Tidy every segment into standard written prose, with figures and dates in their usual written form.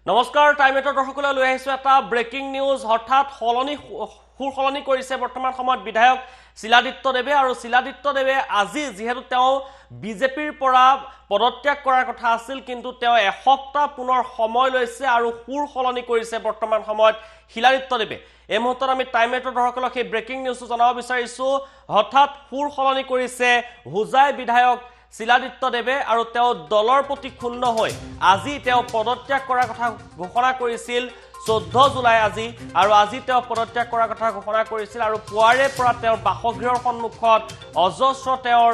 নমস্কাৰ টাইমেটৰ দৰ্শকলৈ লৈ আহিছো এটা ব্ৰেকিং নিউজ হঠাৎ সলনি কৰিছে বৰ্তমান সময়ত বিধায়ক শিলাদিত্যদেৱে আৰু শিলাদিত্যদেৱে আজি যেহেতু তেওঁ বিজেপিৰ পৰা পদত্যাগ কৰাৰ কথা আছিল কিন্তু তেওঁ এসপ্তাহ পুনৰ সময় লৈছে আৰু সলনি কৰিছে বৰ্তমান সময়ত শিলাদিত্যদেৱে এই মুহূৰ্তত আমি টাইমেটৰ দৰ্শকলৈ সেই ব্ৰেকিং নিউজটো জনাব বিচাৰিছো হঠাৎ সলনি কৰিছে হুজাই বিধায়ক শিলাদিত্যদেৱে আৰু তেওঁ দলৰ প্ৰতি ক্ষুণ্ণ হৈ আজি তেওঁ পদত্যাগ কৰাৰ কথা ঘোষণা কৰিছিল 14 জুলাই আজি আৰু আজি তেওঁ পদত্যাগ কৰাৰ কথা ঘোষণা কৰিছিল আৰু পুৱাৰে পৰা তেওঁৰ বাসগৃহৰ সন্মুখত অজস্ৰ তেওঁৰ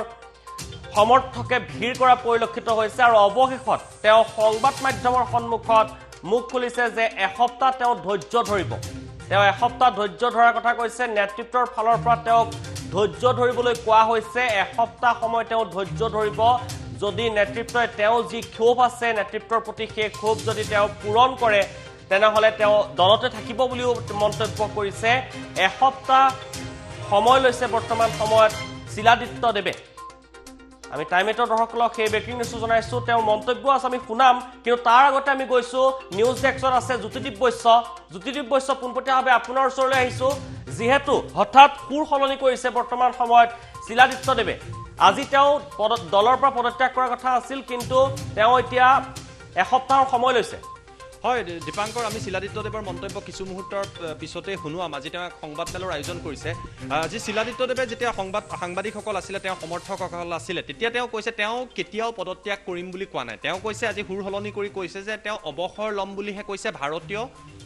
সমৰ্থকে ভিৰ কৰা পৰিলক্ষিত হৈছে আৰু অৱশেষত তেওঁ সংবাদ মাধ্যমৰ সন্মুখত মুখ খুলিছে যে এসপ্তাহ তেওঁ ধৈৰ্য ধৰিব তেওঁ এসপ্তাহ ধৈৰ্য ধৰাৰ কথা কৈছে নেতৃত্বৰ ফালৰ পৰা তেওঁক ধৈৰ্য ধৰিবলৈ কোৱা হৈছে এসপ্তাহ সময় তেওঁ ধৈৰ্য ধৰিব যদি নেতৃত্বই তেওঁ যি ক্ষোভ আছে নেতৃত্বৰ প্ৰতি সেই ক্ষোভ যদি তেওঁ পূৰণ কৰে তেনেহলে তেওঁ দলতে থাকিব বুলিও মন্তব্য কৰিছে এসপ্তাহ সময় লৈছে বৰ্তমান সময়ত শিলাদিত্যদেৱে আমি টাইমেটৰ দৰ্শকলৈ সেই ব্ৰেকিং নিউজ জনাইছো তেওঁ মন্তব্য আছে আমি শুনাম কিন্তু তাৰ আগতে আমি গৈছো নিউজ ডেস্কত আছে জ্যোতিদীপ বৈশ্য পুনপটীয়াভাৱে আপোনাৰ ওচৰলৈ আহিছো যেহেতু হঠাৎ সলনি কৰিছে বৰ্তমান সময়ত শিলাদিত্যদেৱে আজি তেওঁ দলৰ পৰা পদত্যাগ কৰাৰ কথা আছিল কিন্তু তেওঁ এতিয়া এসপ্তাহৰ সময় লৈছে হয় দীপাংকৰ আমি শিলাদিত্যদেৱৰ মন্তব্য কিছু মুহূৰ্তৰ পিছতে শুনুৱাম আজি তেওঁ সংবাদ মেলৰ আয়োজন কৰিছে আজি শিলাদিত্যদেৱে যেতিয়া সাংবাদিকসকল আছিলে তেওঁ সমৰ্থকসকল আছিলে তেতিয়া তেওঁ কৈছে তেওঁ কেতিয়াও পদত্যাগ কৰিম বুলি কোৱা নাই তেওঁ কৈছে আজি সলনি কৰি কৈছে যে তেওঁ অৱসৰ ল'ম বুলিহে কৈছে ভাৰতীয়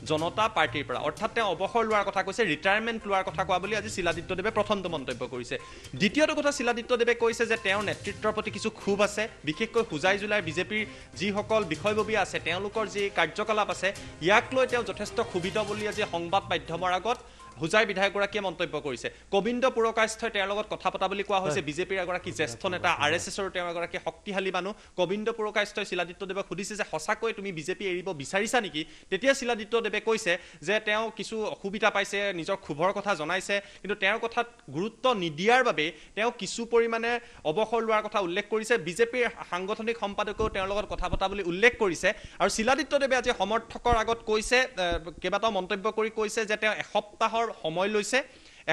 জনতা পাৰ্টিৰ পৰা অৰ্থাৎ তেওঁ অৱসৰ লোৱাৰ কথা কৈছে ৰিটায়াৰমেণ্ট লোৱাৰ কথা কোৱা বুলি আজি শিলাদিত্যদেৱে প্ৰথমটো মন্তব্য কৰিছে দ্বিতীয়টো কথা শিলাদিত্যদেৱে কৈছে যে তেওঁৰ নেতৃত্বৰ প্ৰতি কিছু ক্ষোভ আছে বিশেষকৈ হুজাই জুলাইৰ বিজেপিৰ যিসকল বিষয়ববীয়া আছে তেওঁলোকৰ যি কাৰ্যকলাপ আছে ইয়াক লৈ তেওঁ যথেষ্ট ক্ষোভিত বুলি আজি সংবাদ মাধ্যমৰ আগত হুজাই বিধায়কগৰাকীয়ে মন্তব্য কৰিছে গোবিন্দ পুৰকায়স্থই তেওঁৰ লগত কথা পতা বুলি কোৱা হৈছে বিজেপিৰ এগৰাকী জ্যেষ্ঠ নেতা আৰএছএছৰ তেওঁ এগৰাকী শক্তিশালী মানুহ গোবিন্দ পুৰকায়স্থই শিলাদিত্যদেৱক সুধিছে যে সঁচাকৈ তুমি বিজেপি এৰিব বিচাৰিছা নেকি তেতিয়া শিলাদিত্যদেৱে কৈছে যে তেওঁ কিছু অসুবিধা পাইছে নিজৰ ক্ষোভৰ কথা জনাইছে কিন্তু তেওঁৰ কথাত গুৰুত্ব নিদিয়াৰ বাবে তেওঁ কিছু পৰিমাণে অৱসৰ লোৱাৰ কথা উল্লেখ কৰিছে বিজেপিৰ সাংগঠনিক সম্পাদকেও তেওঁৰ লগত কথা পতা বুলি উল্লেখ কৰিছে আৰু শিলাদিত্যদেৱে আজি সমৰ্থকৰ আগত কৈছে কেইবাটাও মন্তব্য কৰি কৈছে যে তেওঁ এসপ্তাহৰ সময় লৈছে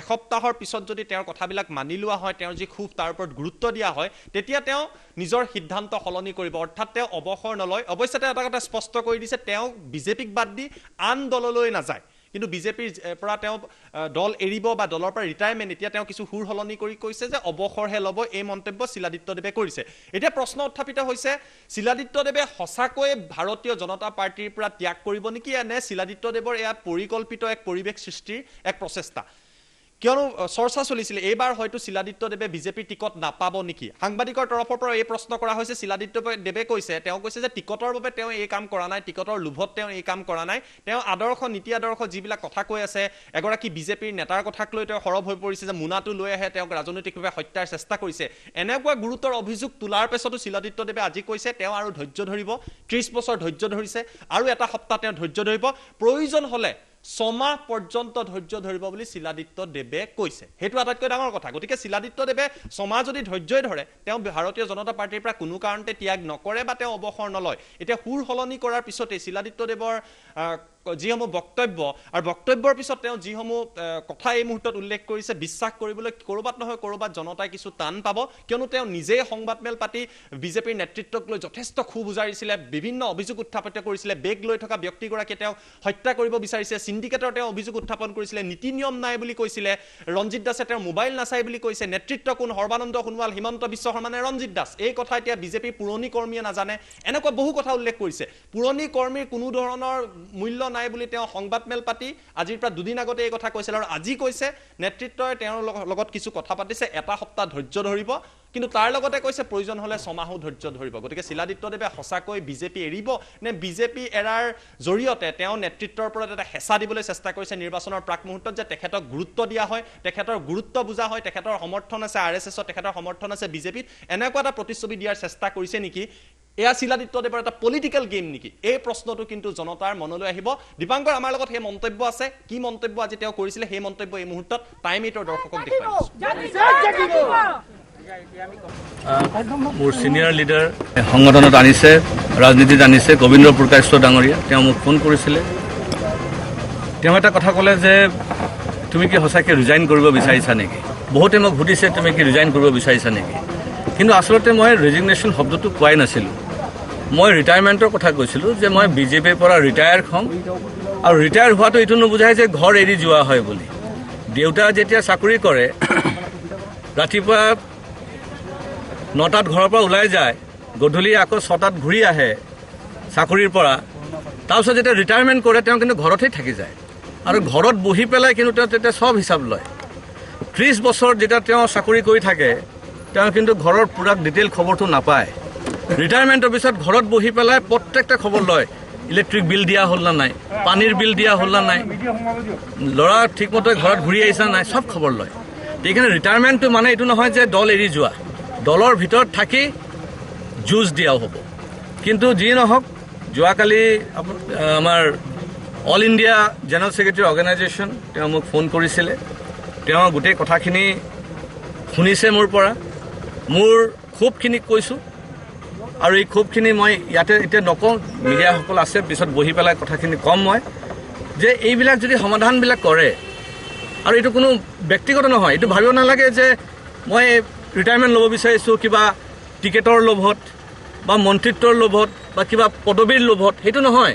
এসপ্তাহৰ পিছত যদি তেওঁৰ কথাবিলাক মানি লোৱা হয় তেওঁৰ যি ক্ষোভ তাৰ ওপৰত গুৰুত্ব দিয়া হয় তেতিয়া তেওঁ নিজৰ সিদ্ধান্ত সলনি কৰিব অৰ্থাৎ তেওঁ অৱসৰ নলয় অৱশ্যে তেওঁ এটা কথা স্পষ্ট কৰি দিছে তেওঁ বিজেপিক বাদ দি আন দললৈ নাযায় কিন্তু বিজেপিৰ পৰা তেওঁ দল এৰিব বা দলৰ পৰা ৰিটায়াৰমেণ্ট এতিয়া তেওঁ কিছু সলনি কৰি কৈছে যে অৱসৰহে ল'ব এই মন্তব্য শিলাদিত্যদেৱে কৰিছে এতিয়া প্ৰশ্ন উত্থাপিত হৈছে শিলাদিত্যদেৱে সঁচাকৈ ভাৰতীয় জনতা পাৰ্টিৰ পৰা ত্যাগ কৰিব নেকি নে শিলাদিত্যদেৱৰ এয়া পৰিকল্পিত এক পৰিৱেশ সৃষ্টিৰ এক প্ৰচেষ্টা কিয়নো চৰ্চা চলিছিল এইবাৰ হয়তো শিলাদিত্যদেৱে বিজেপিৰ টিকট নাপাব নেকি সাংবাদিকৰ তৰফৰ পৰা এই প্ৰশ্ন কৰা হৈছে শিলাদিত্যদেৱে কৈছে তেওঁ কৈছে যে টিকটৰ বাবে তেওঁ এই কাম কৰা নাই টিকটৰ লোভত তেওঁ এই কাম কৰা নাই তেওঁ আদৰ্শ নীতি আদৰ্শ যিবিলাক কথা কৈ আছে এগৰাকী বিজেপিৰ নেতাৰ কথাক লৈ তেওঁ সৰব হৈ পৰিছে যে মুনাটো লৈ আহে তেওঁক ৰাজনৈতিকভাৱে হত্যাৰ চেষ্টা কৰিছে এনেকুৱা গুৰুতৰ অভিযোগ তোলাৰ পিছতো শিলাদিত্যদেৱে আজি কৈছে তেওঁ আৰু ধৈৰ্য ধৰিব 30 বছৰ ধৈৰ্য ধৰিছে আৰু এটা সপ্তাহ তেওঁ ধৈৰ্য ধৰিব প্ৰয়োজন হলে 6 মাহ পৰ্যন্ত ধৈৰ্য ধৰিব বুলি শিলাদিত্যদেৱে কৈছে হেতু আটাইতকৈ ডাঙৰ কথা গতিকে শিলাদিত্যদেৱে 6 মাহ যদি ধৈৰ্যই ধৰে তেওঁ ভাৰতীয় জনতা পাৰ্টিৰ পৰা কোনো কাৰণতে ত্যাগ নকৰে বা তেওঁ অৱসৰ নলয় এতিয়া সলনি কৰাৰ পিছতে শিলাদিত্যদেৱৰ যিসমূহ বক্তব্য আৰু বক্তব্যৰ পিছত তেওঁ যিসমূহ কথা এই মুহূৰ্তত উল্লেখ কৰিছে বিশ্বাস কৰিবলৈ কৰবাত নহয় কৰবাত জনতাই কিছু টান পাব কিয়নো তেওঁ নিজে সংবাদ মেল পাতি বিজেপিৰ নেতৃত্বক লৈ যথেষ্ট ক্ষোভ উজাৰিছিলে বিভিন্ন অভিযোগ উত্থাপিত কৰিছিলে বেগ লৈ থকা ব্যক্তিগৰাকীয়ে তেওঁ হত্যা কৰিব বিচাৰিছে সিন্ডিকেটৰ তেওঁ অভিযোগ উত্থাপন কৰিছিলে নীতি নিয়ম নাই বুলি কৈছিলে ৰঞ্জিত দাসে তেওঁৰ মোবাইল নাচাই বুলি কৈছে নেতৃত্ব কোন সৰ্বানন্দ সোণোৱাল হিমন্ত বিশ্ব শৰ্মা নে ৰঞ্জিত দাস এই কথা এতিয়া বিজেপিৰ পুৰণি কৰ্মীয়ে নাজানে এনেকুৱা বহু কথা উল্লেখ কৰিছে পুৰণি কৰ্মীৰ কোনো ধৰণৰ মূল্য নাই বুলি তেওঁ সংবাদ মেল পাতি আজিৰ পৰা দুদিন আগতে এই কথা কৈছিল আৰু আজি কৈছে নেতৃত্বই তেওঁৰ লগত কিছু কথা পাতিছে এটা সপ্তাহ ধৈৰ্য ধৰিব কিন্তু তাৰ লগতে কৈছে প্ৰয়োজন হলে 6 মাহো ধৈৰ্য ধৰিব গতিকে শিলাদিত্যদেৱে সঁচাকৈ বিজেপি এৰিব নে বিজেপি এৰাৰ জৰিয়তে তেওঁ নেতৃত্বৰ ওপৰত এটা হেঁচা দিবলৈ চেষ্টা কৰিছে নিৰ্বাচনৰ প্ৰাক মুহূৰ্তত যে তেখেতক গুৰুত্ব দিয়া হয় তেখেতৰ গুৰুত্ব বুজা হয় তেখেতৰ সমৰ্থন আছে আৰএছএছৰ তেখেতৰ সমৰ্থন আছে বিজেপিত এনেকুৱা এটা প্ৰতিচ্ছবি দিয়াৰ চেষ্টা কৰিছে নেকি এয়া শিলাদিত্যদেৱৰ এটা পলিটিক্যাল গেম নেকি এই প্ৰশ্নটো কিন্তু জনতাৰ মনলৈ আহিব দীপাংকৰ আমাৰ লগত সেই মন্তব্য আছে কি মন্তব্য আজি তেওঁ কৰিছিলে সেই মন্তব্য এই মুহূৰ্তত টাইম 8ৰ দৰ্শকক দেখুৱাইছো মোৰ ছিনিয়ৰ লিডাৰ সংগঠনত আনিছে, ৰাজনীতিত আনিছে গোবিন্দ প্ৰকাশ ডাঙৰীয়া। তেওঁ মোক ফোন কৰিছিলে। তেওঁ এটা কথা ক'লে যে তুমি কি সঁচাকৈ ৰিজাইন কৰিব বিচাৰিছা নেকি? বহুতে মোক সুধিছে তুমি কি ৰিজাইন কৰিব বিচাৰিছা নেকি? কিন্তু আচলতে মই ৰেজিগনেশ্যন শব্দটো কোৱাই নাছিলোঁ। মই ৰিটায়াৰমেণ্টৰ কথা কৈছিলোঁ যে মই বিজেপিৰ পৰা ৰিটায়াৰ হওঁ, আৰু ৰিটায়াৰ হোৱাটো এইটো নুবুজায় যে ঘৰ এৰি যোৱা হয় বুলি। দেউতা যেতিয়া চাকৰি কৰে, ৰাতিপুৱা 9টাত ঘৰৰ পৰা ওলাই যায়, গধূলি আকৌ 6টাত ঘূৰি আহে চাকৰিৰ পৰা। তাৰপিছত যেতিয়া ৰিটায়াৰমেণ্ট কৰে তেওঁ কিন্তু ঘৰতেই থাকি যায়, আৰু ঘৰত বহি পেলাই কিন্তু তেওঁ তেতিয়া চব হিচাপ লয়। 30 বছৰ যেতিয়া তেওঁ চাকৰি কৰি থাকে তেওঁ কিন্তু ঘৰৰ পুৰা ডিটেইল খবৰটো নাপায়। ৰিটায়াৰমেণ্টৰ পিছত ঘৰত বহি পেলাই প্ৰত্যেকটা খবৰ লয়, ইলেক্ট্ৰিক বিল দিয়া হ'ল না নাই, পানীৰ বিল দিয়া হ'ল না নাই, ল'ৰা ঠিকমতে ঘৰত ঘূৰি আহিছে নাই, চব খবৰ লয়। সেইকাৰণে ৰিটায়াৰমেণ্টটো মানে এইটো নহয় যে দল এৰি যোৱা, দলৰ ভিতৰত থাকি যুঁজ দিয়াও হ'ব। কিন্তু যি নহওক, যোৱাকালি আমাৰ all India general secretary organisation তেওঁ মোক ফোন কৰিছিলে। তেওঁ গোটেই কথাখিনি শুনিছে মোৰ পৰা, মোৰ ক্ষোভখিনি কৈছোঁ, আৰু এই ক্ষোভখিনি মই ইয়াতে এতিয়া নকওঁ, মিডিয়াসকল আছে, পিছত বহি পেলাই কথাখিনি ক'ম মই, যে এইবিলাক যদি সমাধানবিলাক কৰে, আৰু এইটো কোনো ব্যক্তিগত নহয়, এইটো ভাবিব নালাগে যে মই ৰিটায়াৰমেণ্ট ল'ব বিচাৰিছোঁ কিবা টিকেটৰ লোভত বা মন্ত্ৰিত্বৰ লোভত বা কিবা পদবীৰ লোভত, সেইটো নহয়।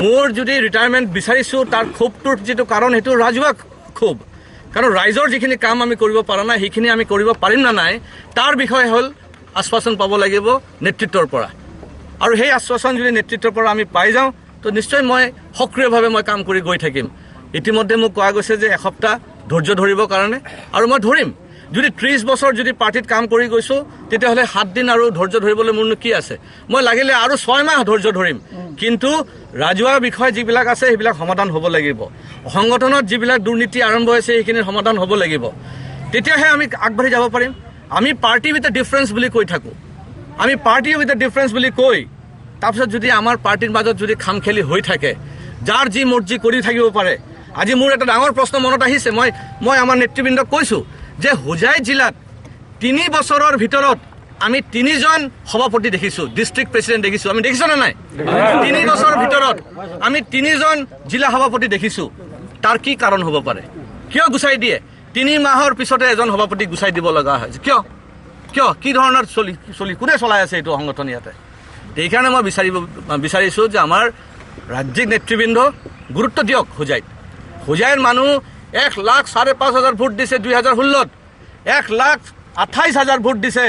মোৰ যদি ৰিটায়াৰমেণ্ট বিচাৰিছোঁ তাৰ ক্ষোভটোৰ যিটো কাৰণ সেইটো ৰাজহুৱা ক্ষোভ, কাৰণ ৰাইজৰ যিখিনি কাম আমি কৰিব পৰা নাই সেইখিনি আমি কৰিব পাৰিম না নাই তাৰ বিষয় হ'ল আশ্বাসন পাব লাগিব নেতৃত্বৰ পৰা, আৰু সেই আশ্বাসন যদি নেতৃত্বৰ পৰা আমি পাই যাওঁ তো নিশ্চয় মই সক্ৰিয়ভাৱে মই কাম কৰি গৈ থাকিম। ইতিমধ্যে মোক কোৱা গৈছে যে এসপ্তাহ ধৈৰ্য ধৰিবৰ কাৰণে, আৰু মই ধৰিম। যদি 30 বছৰ যদি পাৰ্টিত কাম কৰি গৈছোঁ তেতিয়াহ'লে 7 দিন আৰু ধৈৰ্য ধৰিবলৈ মোৰনো কি আছে? মই লাগিলে আৰু 6 মাহ ধৈৰ্য ধৰিম, কিন্তু ৰাজহুৱা বিষয় যিবিলাক আছে সেইবিলাক সমাধান হ'ব লাগিব। সংগঠনত যিবিলাক দুৰ্নীতি আৰম্ভ হৈছে সেইখিনিৰ সমাধান হ'ব লাগিব, তেতিয়াহে আমি আগবাঢ়ি যাব পাৰিম। আমি পাৰ্টি উইথ এ ডিফাৰেঞ্চ বুলি কৈ থাকোঁ, আমি পাৰ্টি উইথ এ ডিফাৰেঞ্চ বুলি কৈ তাৰপিছত যদি আমাৰ পাৰ্টিৰ মাজত যদি খামখেলি হৈ থাকে, যাৰ যি মৰ্জি কৰি থাকিব পাৰে। আজি মোৰ এটা ডাঙৰ প্ৰশ্ন মনত আহিছে, মই আমাৰ নেতৃবৃন্দক কৈছোঁ যে হোজাই জিলাত 3 বছৰৰ ভিতৰত আমি 3জন সভাপতি দেখিছোঁ, ডিষ্ট্ৰিক্ট প্ৰেচিডেণ্ট দেখিছোঁ। আমি দেখিছোঁ নে নাই? 3 বছৰৰ ভিতৰত আমি 3জন জিলা সভাপতি দেখিছোঁ। তাৰ কি কাৰণ হ'ব পাৰে? কিয় গুচাই দিয়ে? 3 মাহৰ পিছতে এজন সভাপতি গুচাই দিব লগা হয়। কিয়? কি ধৰণৰ কোনে চলাই আছে এইটো সংগঠন ইয়াতে? সেইকাৰণে মই বিচাৰিছোঁ যে আমাৰ ৰাজ্যিক নেতৃবৃন্দ গুৰুত্ব দিয়ক। হোজাইৰ মানুহ 1,05,000 ভোট দিছে 2016-ত, 1,28,000 ভোট দিছে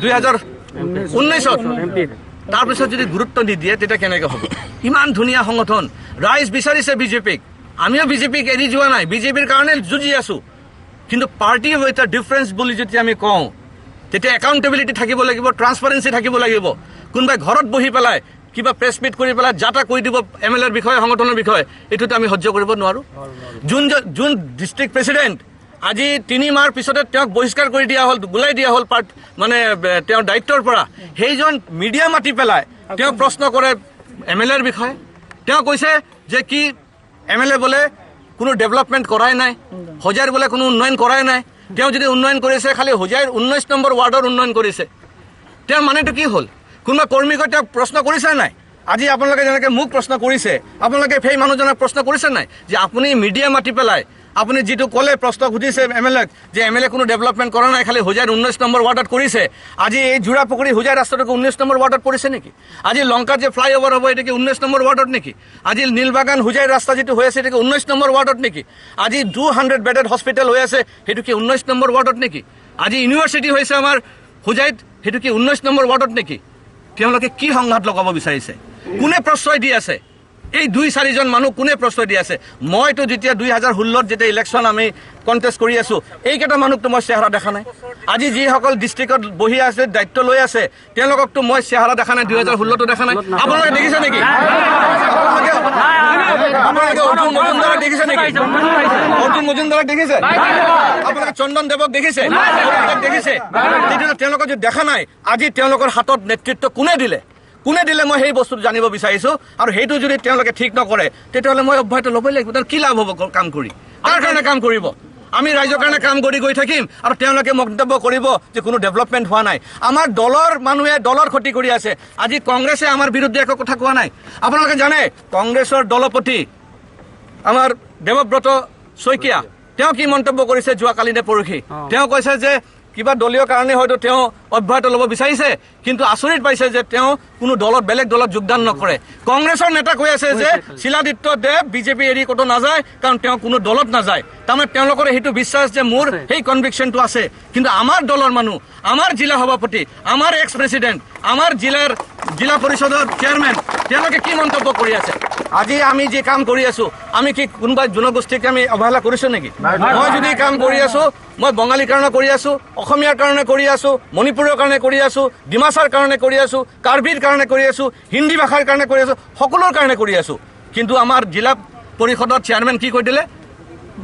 2019-ত। তাৰপিছত যদি গুৰুত্ব নিদিয়ে তেতিয়া কেনেকৈ হ'ব? ইমান ধুনীয়া সংগঠন, ৰাইজ বিচাৰিছে বিজেপিক, আমিও বিজেপিক এৰি যোৱা নাই, বিজেপিৰ কাৰণে যুঁজি আছোঁ। কিন্তু পাৰ্টি উইথ এ ডিফাৰেঞ্চ বুলি যদি আমি কওঁ তেতিয়া একাউণ্টেবিলিটি থাকিব লাগিব, ট্ৰান্সপাৰেঞ্চি থাকিব লাগিব। কোনোবাই ঘৰত বহি পেলাই কিবা প্ৰেছ মিট কৰি পেলাই যাতা কৈ দিব MLAৰ বিষয়ে, সংগঠনৰ বিষয়ে, এইটোতো আমি সহ্য কৰিব নোৱাৰোঁ। যোন ডিষ্ট্ৰিক্ট প্ৰেচিডেণ্ট আজি 3 মাহৰ পিছতে তেওঁক বহিষ্কাৰ কৰি দিয়া হ'ল, গুলাই দিয়া হ'ল মানে তেওঁৰ দায়িত্বৰ পৰা। সেইজন মিডিয়া মাতি পেলাই তেওঁ প্ৰশ্ন কৰে MLAৰ বিষয়ে। তেওঁ কৈছে যে কি MLA বোলে কোনো ডেভেলপমেণ্ট কৰাই নাই, হোজাইৰ বোলে কোনো উন্নয়ন কৰাই নাই। তেওঁ যদি উন্নয়ন কৰিছে খালি হোজাইৰ 19 নম্বৰ ৱাৰ্ডৰ উন্নয়ন কৰিছে। তেওঁৰ মানেটো কি হ'ল? কোনোবা কৰ্মীক তেওঁক প্ৰশ্ন কৰিছে নাই? আজি আপোনালোকে যেনেকৈ মোক প্ৰশ্ন কৰিছে, আপোনালোকে সেই মানুহজনক প্ৰশ্ন কৰিছে নাই যে আপুনি মিডিয়া মাতি পেলাই আপুনি যিটো ক'লে প্ৰশ্ন সুধিছে MLAক যে MLA কোনো ডেভেলপমেণ্ট কৰা নাই, খালি হোজাইৰ 19 নম্বৰ ৱাৰ্ডত কৰিছে। আজি এই জোৰা পুখুৰী হোজাই ৰাস্তাটোকে 19 নম্বৰ ৱাৰ্ডত পৰিছে নেকি? আজি লংকাত যে ফ্লাইঅভাৰ হ'ব এটাকে 19 নম্বৰ ৱাৰ্ডত নেকি? আজি নীলবাগান হোজাইৰ ৰাস্তা যিটো হৈ আছে এটাকে 19 নম্বৰ ৱাৰ্ডত নেকি? আজি 200 বেডেড হস্পিটেল হৈ আছে সেইটো কি 19 নম্বৰ ৱাৰ্ডত নেকি? আজি ইউনিভাৰ্চিটি হৈছে আমাৰ হোজাইত, সেইটো কি 19 নম্বৰ ৱাৰ্ডত নেকি? তেওঁলোকে কি সংঘাত লগাব বিচাৰিছে? কোনে প্ৰশ্ৰয় দি আছে? এই 2-4জন মানুহ কোনে প্ৰশ্ৰয় দি আছে? মইতো যেতিয়া 2016-ত যেতিয়া ইলেকশ্যন আমি কণ্টেষ্ট কৰি আছোঁ, এইকেইটা মানুহকতো মই চেহেৰা দেখা নাই। আজি যিসকল ডিষ্ট্ৰিক্টত বহি আছে, দায়িত্ব লৈ আছে, তেওঁলোককতো মই চেহেৰা দেখা নাই, 2016-তো দেখা নাই। আপোনালোকে দেখিছে নেকি? আপোনালোকে অৰ্জুন মজুমদাৰক দেখিছে নেকি? অৰ্জুন মজুমদাৰক দেখিছে? আপোনালোকে চন্দন দেৱক দেখিছে? দেখিছে? তেতিয়াহ'লে তেওঁলোকক যদি দেখা নাই, আজি তেওঁলোকৰ হাতত নেতৃত্ব কোনে দিলে মই সেই বস্তুটো জানিব বিচাৰিছোঁ। আৰু সেইটো যদি তেওঁলোকে ঠিক নকৰে তেতিয়াহ'লে মই অব্যাহত ল'বই লাগিব। তাৰ কি লাভ হ'ব কাম কৰি? কাৰ কাৰণে কাম কৰিব? আমি ৰাইজৰ কাৰণে কাম কৰি গৈ থাকিম আৰু তেওঁলোকে মন্তব্য কৰিব যে কোনো ডেভেলপমেণ্ট হোৱা নাই। আমাৰ দলৰ মানুহে দলৰ ক্ষতি কৰি আছে। আজি কংগ্ৰেছে আমাৰ বিৰুদ্ধে একো কথা কোৱা নাই। আপোনালোকে জানে কংগ্ৰেছৰ দলপতি আমাৰ দেৱব্ৰত শইকীয়া তেওঁ কি মন্তব্য কৰিছে যোৱাকালি নে পৰহি? তেওঁ কৈছে যে কিবা দলীয় কাৰণে হয়তো তেওঁ অব্যাহতি ল'ব বিচাৰিছে, কিন্তু আচৰিত পাইছে যে তেওঁ কোনো দলত বেলেগ দলত যোগদান নকৰে। কংগ্ৰেছৰ নেতা কৈ আছে যে শিলাদিত্য দেৱ বিজেপি এৰি ক'তো নাযায়, কাৰণ তেওঁ কোনো দলত নাযায়। তাৰমানে তেওঁলোকৰ সেইটো বিশ্বাস যে মোৰ সেই কনভিকশ্যনটো আছে। কিন্তু আমাৰ দলৰ মানুহ, আমাৰ জিলা সভাপতি, আমাৰ এক্স প্ৰেচিডেণ্ট, আমাৰ জিলা পৰিষদৰ চেয়াৰমেন তেওঁলোকে কি মন্তব্য কৰি আছে? আজি আমি যি কাম কৰি আছো, আমি কি কোনোবা জনগোষ্ঠীক আমি অৱহেলা কৰিছো নেকি? মই যদি কাম কৰি আছো, মই বঙালীৰ কাৰণে কৰি আছো, অসমীয়াৰ কাৰণে কৰি আছো, মণিপুৰৰ কাৰণে কৰি আছো, ডিমাছাৰ কাৰণে কৰি আছো, কাৰ্বিৰ কাৰণে কৰি আছো, হিন্দী ভাষাৰ কাৰণে কৰি আছো, সকলোৰ কাৰণে কৰি আছো। কিন্তু আমাৰ জিলা পৰিষদৰ চেয়াৰমেন কি কৈ দিলে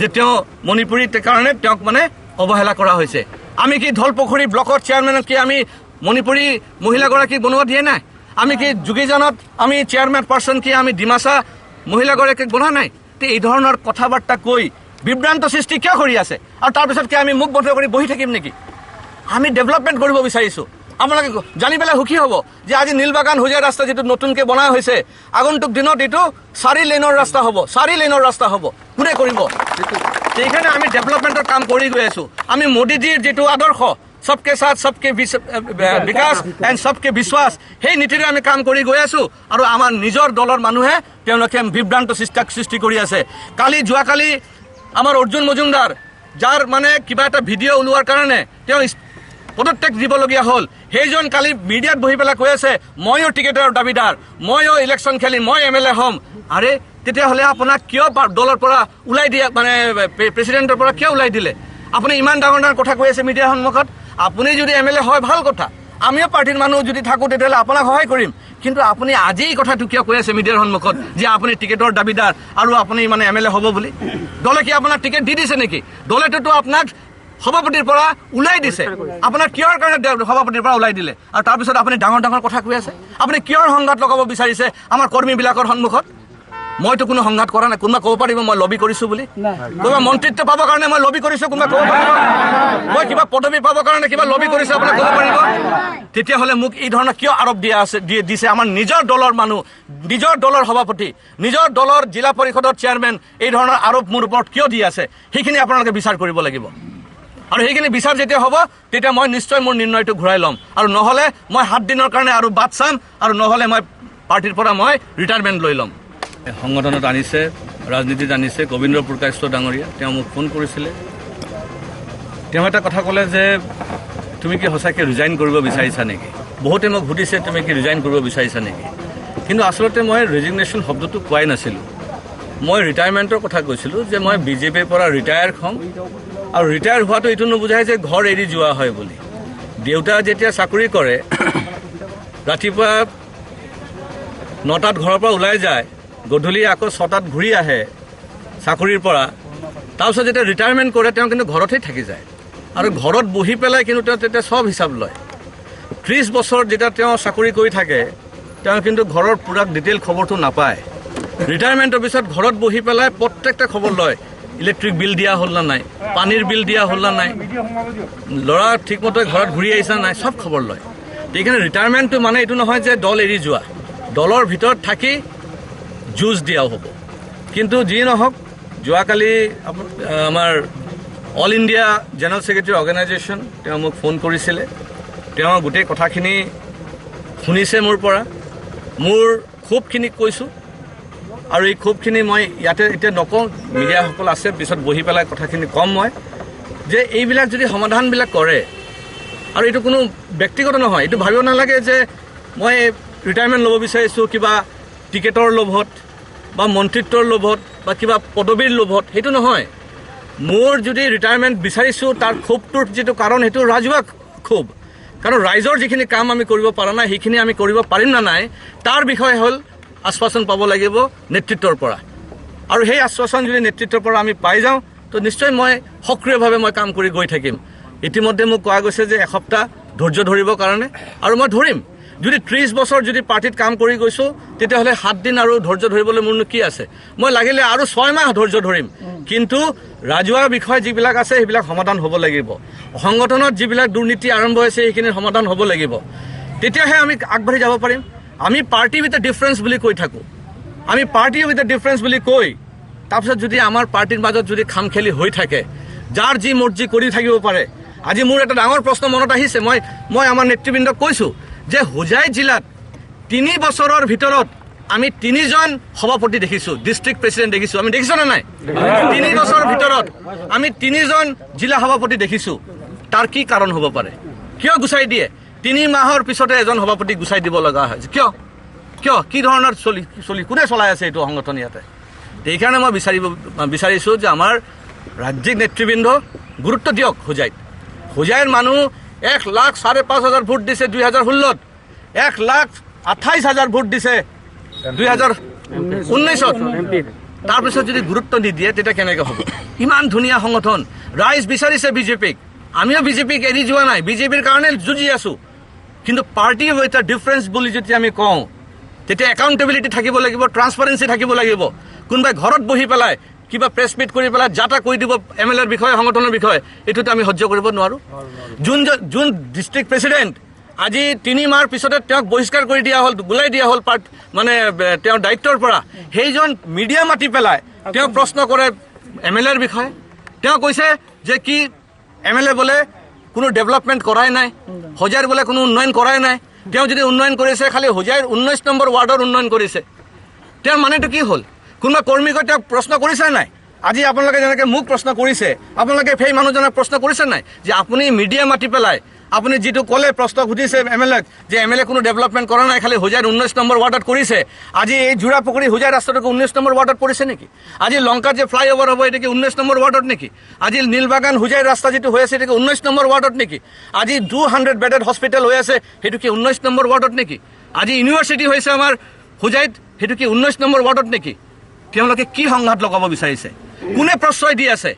যে তেওঁ মণিপুৰীৰ কাৰণে তেওঁক মানে অৱহেলা কৰা হৈছে। আমি কি ধলপুখুৰী ব্লকৰ চেয়াৰমেনক কি আমি মণিপুৰী মহিলাগৰাকীক বনোৱা দিয়ে নাই? আমি কি যোগীজনত আমি চেয়াৰমেন পাৰ্চন কি আমি ডিমাছা মহিলাগৰাকীক বনোৱা নাই? তে এই ধৰণৰ কথা বাৰ্তা কৈ বিভ্ৰান্ত সৃষ্টি কিয় কৰি আছে? আৰু তাৰপিছত কি আমি মুখ বন্ধ কৰি বহি থাকিম নেকি? আমি ডেভেলপমেণ্ট কৰিব বিচাৰিছোঁ। আপোনালোকে জানি পেলাই সুখী হ'ব যে আজি নীলবাগান হোজীয়া ৰাস্তা যিটো নতুনকৈ বনোৱা হৈছে, আগন্তুক দিনত এইটো 4 লেনৰ ৰাস্তা হ'ব। 4 লেনৰ ৰাস্তা হ'ব, কোনে কৰিব? সেইকাৰণে আমি ডেভেলপমেণ্টৰ কাম কৰি গৈ আছোঁ। আমি মোদীজীৰ যিটো আদৰ্শ সবকে সাথ সবকে বিকাশ এণ্ড সবকে বিশ্বাস, সেই নীতিৰে আমি কাম কৰি গৈ আছোঁ। আৰু আমাৰ নিজৰ দলৰ মানুহে তেওঁলোকে বিভ্ৰান্ত সৃষ্টি কৰি আছে। যোৱাকালি আমাৰ অৰ্জুন মজুমদাৰ, যাৰ মানে কিবা এটা ভিডিঅ' ওলোৱাৰ কাৰণে তেওঁ পদত্যাগ দিবলগীয়া হ'ল, সেইজন কালি মিডিয়াত বহি পেলাই কৈ আছে ময়ো টিকেটৰ দাবীদাৰ, ময়ো ইলেকশ্যন খেলিম, মই MLA হ'ম। আৰে তেতিয়াহ'লে আপোনাক কিয় দলৰ পৰা ওলাই দিয়া, মানে প্ৰেচিডেণ্টৰ পৰা কিয় ওলাই দিলে? আপুনি ইমান ডাঙৰ ডাঙৰ কথা কৈ আছে মিডিয়াৰ সন্মুখত। আপুনি যদি MLA হয় ভাল কথা, আমিও পাৰ্টিৰ মানুহ যদি থাকোঁ তেতিয়াহ'লে আপোনাক সহায় কৰিম। কিন্তু আপুনি আজি এই কথাটো কিয় কৈ আছে মিডিয়াৰ সন্মুখত যে আপুনি টিকেটৰ দাবীদাৰ আৰু আপুনি মানে MLA হ'ব বুলি? দলে কি আপোনাক টিকেট দি দিছে নেকি? দলেটোতো আপোনাক সভাপতিৰ পৰা ওলাই দিছে। আপোনাক কিয়ৰ কাৰণে সভাপতিৰ পৰা ওলাই দিলে? আৰু তাৰপিছত আপুনি ডাঙৰ ডাঙৰ কথা কৈ আছে। আপুনি কিয়ৰ সংঘাত লগাব বিচাৰিছে আমাৰ কৰ্মীবিলাকৰ সন্মুখত? মইতো কোনো সংঘাত কৰা নাই। কোনোবা ক'ব পাৰিব মই লবি কৰিছোঁ বুলি? কোনোবা মন্ত্ৰিত্ব পাবৰ কাৰণে মই লবি কৰিছোঁ কোনোবা ক'ব পাৰিব? মই কিবা পদবী পাবৰ কাৰণে কিবা লবি কৰিছোঁ আপোনাক ক'ব পাৰিব? তেতিয়াহ'লে মোক এই ধৰণৰ কিয় আৰোপ দিছে আমাৰ নিজৰ দলৰ মানুহ, নিজৰ দলৰ সভাপতি, নিজৰ দলৰ জিলা পৰিষদৰ চেয়াৰমেন এই ধৰণৰ আৰোপ মোৰ ওপৰত কিয় দি আছে? সেইখিনি আপোনালোকে বিচাৰ কৰিব লাগিব। আৰু সেইখিনি বিচাৰ যেতিয়া হ'ব তেতিয়া মই নিশ্চয় মোৰ নিৰ্ণয়টো ঘূৰাই ল'ম। আৰু নহ'লে মই 7 দিনৰ কাৰণে আৰু বাট চাম, আৰু নহ'লে মই পাৰ্টিৰ পৰা মই ৰিটায়াৰমেণ্ট লৈ ল'ম। সংগঠনত আনিছে, ৰাজনীতিত আনিছে গোবিন্দ পুৰকায়স্থ ডাঙৰীয়া। তেওঁ মোক ফোন কৰিছিলে। তেওঁ এটা কথা ক'লে যে তুমি কি সঁচাকৈ ৰিজাইন কৰিব বিচাৰিছা নেকি? বহুতে মোক সুধিছে তুমি কি ৰিজাইন কৰিব বিচাৰিছা নেকি? কিন্তু আচলতে মই ৰেজিগনেশ্যন শব্দটো কোৱাই নাছিলোঁ। মই ৰিটায়াৰমেণ্টৰ কথা কৈছিলোঁ যে মই বিজেপিৰ পৰা ৰিটায়াৰ হ'ম। আৰু ৰিটায়াৰ হোৱাটো এইটো নুবুজায় যে ঘৰ এৰি যোৱা হয় বুলি। দেউতা যেতিয়া চাকৰি কৰে, ৰাতিপুৱা 9টাত ঘৰৰ পৰা ওলাই যায়, গধূলি আকৌ 6টাত ঘূৰি আহে চাকৰিৰ পৰা। তাৰপিছত যেতিয়া ৰিটায়াৰমেণ্ট কৰে তেওঁ কিন্তু ঘৰতেই থাকি যায়। আৰু ঘৰত বহি পেলাই কিন্তু তেওঁ তেতিয়া চব হিচাপ লয়। 30 বছৰ যেতিয়া তেওঁ চাকৰি কৰি থাকে তেওঁ কিন্তু ঘৰৰ পূৰা ডিটেইল খবৰটো নাপায়। ৰিটায়াৰমেণ্টৰ পিছত ঘৰত বহি পেলাই প্ৰত্যেকটা খবৰ লয়। ইলেক্ট্ৰিক বিল দিয়া হ'ল না নাই, পানীৰ বিল দিয়া হ'ল না নাই, ল'ৰা ঠিকমতে ঘৰত ঘূৰি আহিছে নাই, চব খবৰ লয়। সেইকাৰণে ৰিটায়াৰমেণ্টটো মানে এইটো নহয় যে দল এৰি যোৱা, দলৰ ভিতৰত থাকি যুঁজ দিয়াও হ'ব। কিন্তু যি নহওক, যোৱাকালি আমাৰ all India general secretary organisation তেওঁ মোক ফোন কৰিছিলে। তেওঁ গোটেই কথাখিনি শুনিছে মোৰ পৰা, মোৰ ক্ষোভখিনি কৈছোঁ। আৰু এই ক্ষোভখিনি মই ইয়াতে এতিয়া নকওঁ, মিডিয়াসকল আছে, পিছত বহি পেলাই কথাখিনি ক'ম মই, যে এইবিলাক যদি সমাধানবিলাক কৰে, আৰু এইটো কোনো ব্যক্তিগত নহয়, এইটো ভাবিব নালাগে যে মই ৰিটায়াৰমেণ্ট ল'ব বিচাৰিছোঁ কিবা টিকেটৰ লোভত বা মন্ত্ৰিত্বৰ লোভত বা কিবা পদবীৰ লোভত, সেইটো নহয়। মোৰ যদি ৰিটায়াৰমেণ্ট বিচাৰিছোঁ তাৰ ক্ষোভটোৰ যিটো কাৰণ সেইটো ৰাজহুৱা ক্ষোভ। কাৰণ ৰাইজৰ যিখিনি কাম আমি কৰিব পৰা নাই সেইখিনি আমি কৰিব পাৰিম না নাই তাৰ বিষয় হ'ল আশ্বাসন পাব লাগিব নেতৃত্বৰ পৰা। আৰু সেই আশ্বাসন যদি নেতৃত্বৰ পৰা আমি পাই যাওঁ তো নিশ্চয় মই সক্ৰিয়ভাৱে মই কাম কৰি গৈ থাকিম। ইতিমধ্যে মোক কোৱা গৈছে যে এসপ্তাহ ধৈৰ্য ধৰিবৰ কাৰণে, আৰু মই ধৰিম। যদি 30 বছৰ যদি পাৰ্টিত কাম কৰি গৈছোঁ তেতিয়াহ'লে 7 দিন আৰু ধৈৰ্য ধৰিবলৈ মোৰনো কি আছে মই লাগিলে আৰু 6 মাহ ধৈৰ্য ধৰিম কিন্তু ৰাজহুৱা বিষয় যিবিলাক আছে সেইবিলাক সমাধান হ'ব লাগিব সংগঠনত যিবিলাক দুৰ্নীতি আৰম্ভ হৈছে সেইখিনিৰ সমাধান হ'ব লাগিব তেতিয়াহে আমি আগবাঢ়ি যাব পাৰিম আমি পাৰ্টি উইথ এ ডিফাৰেন্স বুলি কৈ থাকোঁ আমি পাৰ্টি উইথ এ ডিফাৰেন্স বুলি কৈ তাৰপিছত যদি আমাৰ পাৰ্টিৰ মাজত যদি খামখেলি হৈ থাকে যাৰ যি মৰ্জি কৰি থাকিব পাৰে আজি মোৰ এটা ডাঙৰ প্ৰশ্ন মনত আহিছে মই আমাৰ নেতৃবৃন্দক কৈছোঁ যে হোজাই জিলাত 3 বছৰৰ ভিতৰত আমি 3জন সভাপতি দেখিছোঁ ডিষ্ট্ৰিক্ট প্ৰেচিডেণ্ট দেখিছোঁ আমি দেখিছোঁ নে নাই 3 বছৰৰ ভিতৰত আমি 3জন জিলা সভাপতি দেখিছোঁ তাৰ কি কাৰণ হ'ব পাৰে কিয় গুচাই দিয়ে 3 মাহৰ পিছতে এজন সভাপতি গুচাই দিব লগা হয় কিয় কি ধৰণৰ চলি কোনে চলাই আছে এইটো সংগঠন ইয়াতে সেইকাৰণে মই বিচাৰিছোঁ যে আমাৰ ৰাজ্যিক নেতৃবৃন্দ গুৰুত্ব দিয়ক হোজাইৰ মানুহ 1,05,500 ভোট দিছে 2016 1,28,000 ভোট দিছে 2019 তাৰপিছত যদি গুৰুত্ব নিদিয়ে তেতিয়া কেনেকৈ হ'ব ইমান ধুনীয়া সংগঠন ৰাইজ বিচাৰিছে বিজেপিক আমিও বিজেপিক এৰি যোৱা নাই বিজেপিৰ কাৰণে যুঁজি আছোঁ কিন্তু পাৰ্টি উইথ এ ডিফাৰেন্স বুলি যদি আমি কওঁ তেতিয়া একাউণ্টেবিলিটি থাকিব লাগিব ট্ৰান্সপাৰেঞ্চি থাকিব লাগিব কোনোবাই ঘৰত বহি পেলাই কিবা প্ৰেছ মিট কৰি পেলাই যাতা কৈ দিব MLAৰ বিষয়ে সংগঠনৰ বিষয়ে এইটোতো আমি সহ্য কৰিব নোৱাৰোঁ যোন ডিষ্ট্ৰিক্ট প্ৰেচিডেণ্ট আজি 3 মাহৰ পিছতে তেওঁক বহিষ্কাৰ কৰি দিয়া হ'ল গুলাই দিয়া হ'ল মানে তেওঁৰ দায়িত্বৰ পৰা সেইজন মিডিয়া মাতি পেলাই তেওঁ প্ৰশ্ন কৰে MLAৰ বিষয়ে তেওঁ কৈছে যে কি MLA বোলে কোনো ডেভেলপমেণ্ট কৰাই নাই হোজাইৰ বোলে কোনো উন্নয়ন কৰাই নাই তেওঁ যদি উন্নয়ন কৰিছে খালি হোজাইৰ 19 নম্বৰ ৱাৰ্ডৰ উন্নয়ন কৰিছে তেওঁৰ মানেটো কি হ'ল কোনোবা কৰ্মীক তেওঁক প্ৰশ্ন কৰিছে নাই আজি আপোনালোকে যেনেকৈ মোক প্ৰশ্ন কৰিছে আপোনালোকে সেই মানুহজনক প্ৰশ্ন কৰিছে নাই যে আপুনি মিডিয়া মাতি পেলাই আপুনি যিটো ক'লে প্ৰশ্ন সুধিছে MLAক যে MLA কোনো ডেভেলপমেণ্ট কৰা নাই খালি হোজাইৰ 19 নম্বৰ ৱাৰ্ডত কৰিছে আজি এই জোৰা পুখুৰী হোজাই ৰাস্তাটোকে 19 নম্বৰ ৱাৰ্ডত পৰিছে নেকি আজি লংকাত যে ফ্লাইঅভাৰ হ'ব এটাকে 19 নম্বৰ ৱাৰ্ডত নেকি আজি নীলবাগান হোজাইৰ ৰাস্তা যিটো হৈ আছে এটাকে 19 নম্বৰ ৱাৰ্ডত নেকি আজি 200 বেডেড হস্পিটেল হৈ আছে সেইটো কি 19 নম্বৰ ৱাৰ্ডত নেকি আজি ইউনিভাৰ্চিটি হৈছে আমাৰ হোজাইত সেইটো কি 19 নম্বৰ ৱাৰ্ডত নেকি তেওঁলোকে কি সংঘাত লগাব বিচাৰিছে কোনে প্ৰশ্ৰয় দি আছে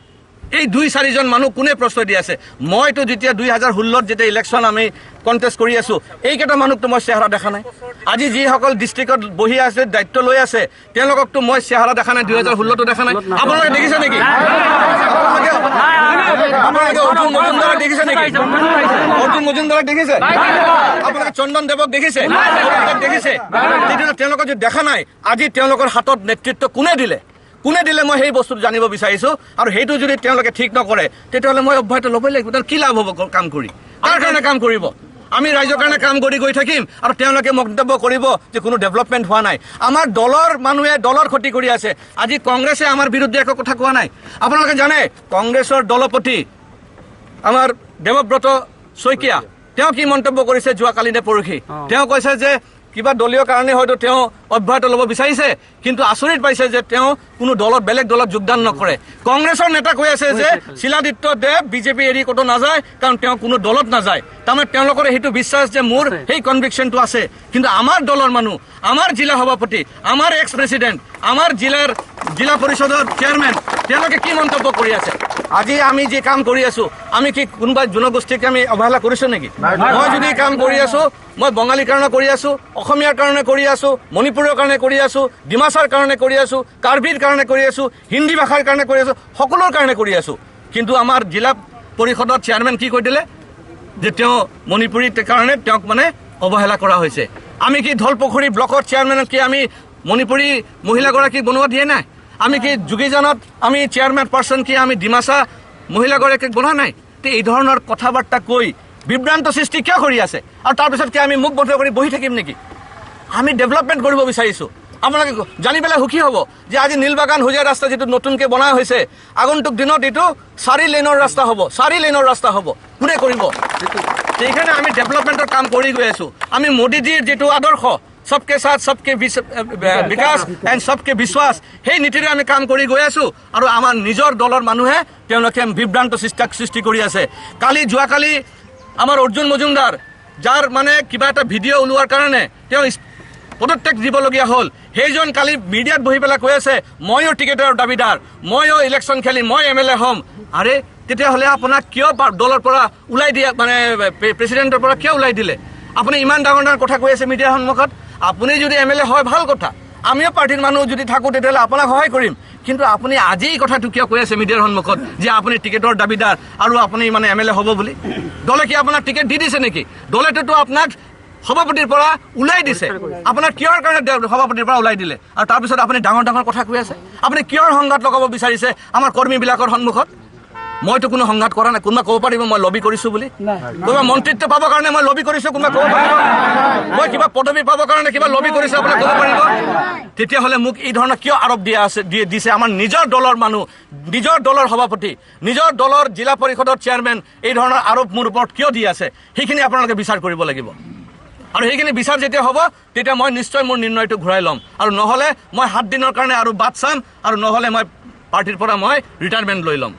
এই 2-4জন মানুহ কোনে প্ৰশ্ৰয় দি আছে মইতো যেতিয়া 2016 যেতিয়া ইলেকশ্যন আমি কণ্টেষ্ট কৰি আছোঁ এইকেইটা মানুহকতো মই চেহেৰা দেখা নাই আজি যিসকল ডিষ্ট্ৰিক্টত বহি আছে দায়িত্ব লৈ আছে তেওঁলোককতো মই চেহেৰা দেখা নাই 2016তো দেখা নাই আপোনালোকে দেখিছে নেকি আপোনালোকে অৰ্জুন মজুমদাৰক দেখিছে নেকি অৰ্জুন মজুমদাৰক দেখিছে আপোনালোকে চন্দন দেৱক দেখিছে দেখিছে তেওঁলোকক যদি দেখা নাই আজি তেওঁলোকৰ হাতত নেতৃত্ব কোনে দিলে মই সেই বস্তুটো জানিব বিচাৰিছোঁ আৰু সেইটো যদি তেওঁলোকে ঠিক নকৰে তেতিয়াহ'লে মই অব্যাহত ল'বই লাগিব তাৰ কি লাভ হ'ব কাম কৰি কাৰ কাৰণে কাম কৰিব আমি ৰাইজৰ কাৰণে কাম কৰি গৈ থাকিম আৰু তেওঁলোকে মন্তব্য কৰিব যে কোনো ডেভেলপমেণ্ট হোৱা নাই আমাৰ দলৰ মানুহে দলৰ ক্ষতি কৰি আছে আজি কংগ্ৰেছে আমাৰ বিৰুদ্ধে একো কথা কোৱা নাই আপোনালোকে জানে কংগ্ৰেছৰ দলপতি আমাৰ দেৱব্ৰত শইকীয়া তেওঁ কি মন্তব্য কৰিছে যোৱাকালি নে পৰহি তেওঁ কৈছে যে কিবা দলীয় কাৰণে হয়তো তেওঁ অব্যাহত ল'ব বিচাৰিছে কিন্তু আচৰিত পাইছে যে তেওঁ কোনো দলত বেলেগ দলত যোগদান নকৰে কংগ্ৰেছৰ নেতা কৈ আছে যে শিলাদিত্য দেৱ বিজেপি এৰি ক'তো নাযায় কাৰণ তেওঁ কোনো দলত নাযায় তাৰমানে তেওঁলোকৰ সেইটো বিশ্বাস যে মোৰ সেই কনভিকশ্যনটো আছে কিন্তু আমাৰ দলৰ মানুহ আমাৰ জিলা সভাপতি আমাৰ এক্স প্ৰেচিডেণ্ট আমাৰ জিলা পৰিষদৰ চেয়াৰমেন তেওঁলোকে কি মন্তব্য কৰি আছে আজি আমি যি কাম কৰি আছোঁ আমি কি কোনোবা জনগোষ্ঠীক আমি অৱহেলা কৰিছোঁ নেকি মই যদি কাম কৰি আছোঁ মই বঙালীৰ কাৰণে কৰি আছোঁ অসমীয়াৰ কাৰণে কৰি আছোঁ মণিপুৰৰ কাৰণে কৰি আছোঁ ডিমাছাৰ কাৰণে কৰি আছোঁ কাৰ্বিৰ কাৰণে কৰি আছোঁ হিন্দী ভাষাৰ কাৰণে কৰি আছোঁ সকলোৰ কাৰণে কৰি আছোঁ কিন্তু আমাৰ জিলা পৰিষদৰ চেয়াৰমেন কি কৈ দিলে যে তেওঁ মণিপুৰীৰ কাৰণে তেওঁক মানে অৱহেলা কৰা হৈছে আমি কি ধলপুখুৰী ব্লকৰ চেয়াৰমেনক কি আমি মণিপুৰী মহিলাগৰাকীক বনোৱা দিয়ে নাই আমি কি যোগীজনত আমি চেয়াৰমেন পাৰ্চন কি আমি ডিমাছা মহিলাগৰাকীক বনোৱা নাই তে এই ধৰণৰ কথা বাৰ্তা কৈ বিভ্ৰান্ত সৃষ্টি কিয় কৰি আছে আৰু তাৰপিছত কি আমি মুখ বন্ধ কৰি বহি থাকিম নেকি আমি ডেভেলপমেণ্ট কৰিব বিচাৰিছোঁ আপোনালোকে জানি পেলাই সুখী হ'ব যে আজি নীলবাগান হোজাই ৰাস্তা যিটো নতুনকৈ বনাই হৈছে আগন্তুক দিনত এইটো 4 লেনৰ ৰাস্তা হ'ব 4 লেনৰ ৰাস্তা হ'ব কোনে কৰিব সেইকাৰণে আমি ডেভেলপমেণ্টৰ কাম কৰি গৈ আছোঁ আমি মোদীজীৰ যিটো আদৰ্শ সবকে সাথ সবকে বিকাশ এণ্ড সবকে বিশ্বাস সেই নীতিৰে আমি কাম কৰি গৈ আছোঁ আৰু আমাৰ নিজৰ দলৰ মানুহে তেওঁলোকে বিভ্ৰান্ত সৃষ্টি কৰি আছে যোৱাকালি আমাৰ অৰ্জুন মজুমদাৰ যাৰ মানে কিবা এটা ভিডিঅ' ওলোৱাৰ কাৰণে তেওঁ পদত্যাগ দিবলগীয়া হ'ল সেইজন কালি মিডিয়াত বহি পেলাই কৈ আছে ময়ো টিকেটৰ দাবীদাৰ ময়ো ইলেকশ্যন খেলি মই MLA হ'ম আৰে তেতিয়াহ'লে আপোনাক কিয় দলৰ পৰা ওলাই দিয়া মানে প্ৰেচিডেণ্টৰ পৰা কিয় ওলাই দিলে আপুনি ইমান ডাঙৰ ডাঙৰ কথা কৈ আছে মিডিয়াৰ সন্মুখত। আপুনি যদি MLA হয় ভাল কথা, আমিও পাৰ্টিৰ মানুহ যদি থাকোঁ তেতিয়াহ'লে আপোনাক সহায় কৰিম। কিন্তু আপুনি আজি এই কথাটো কিয় কৈ আছে মিডিয়াৰ সন্মুখত যে আপুনি টিকেটৰ দাবীদাৰ আৰু আপুনি মানে MLA হ'ব বুলি? দলে কি আপোনাক টিকেট দি দিছে নেকি? দলেতো আপোনাক সভাপতিৰ পৰা ওলাই দিছে। আপোনাৰ কিহৰ কাৰণে সভাপতিৰ পৰা ওলাই দিলে? আৰু তাৰপিছত আপুনি ডাঙৰ ডাঙৰ কথা কৈ আছে। আপুনি কিহৰ সংঘাত লগাব বিচাৰিছে আমাৰ কৰ্মীবিলাকৰ সন্মুখত? মইতো কোনো সংঘাত কৰা নাই। কোনোবা ক'ব পাৰিব মই লবি কৰিছোঁ বুলি? কোনোবা মন্ত্ৰিত্ব পাবৰ কাৰণে মই লবি কৰিছোঁ কোনোবা ক'ব পাৰিব? মই কিবা পদবী পাবৰ কাৰণে কিবা লবি কৰিছোঁ আপুনি ক'ব পাৰিব? তেতিয়াহ'লে মোক এই ধৰণৰ কিয় আৰোপ দিছে? আমাৰ নিজৰ দলৰ মানুহ, নিজৰ দলৰ সভাপতি, নিজৰ দলৰ জিলা পৰিষদৰ চেয়াৰমেন এই ধৰণৰ আৰোপ মোৰ ওপৰত কিয় দি আছে? সেইখিনি আপোনালোকে বিচাৰ কৰিব লাগিব। আৰু সেইখিনি বিচাৰ যেতিয়া হ'ব তেতিয়া মই নিশ্চয় মোৰ নিৰ্ণয়টো ঘূৰাই ল'ম। আৰু নহ'লে মই 7 দিনৰ কাৰণে আৰু বাট চাম, আৰু নহ'লে মই পাৰ্টিৰ পৰা মই ৰিটায়াৰমেণ্ট লৈ ল'ম।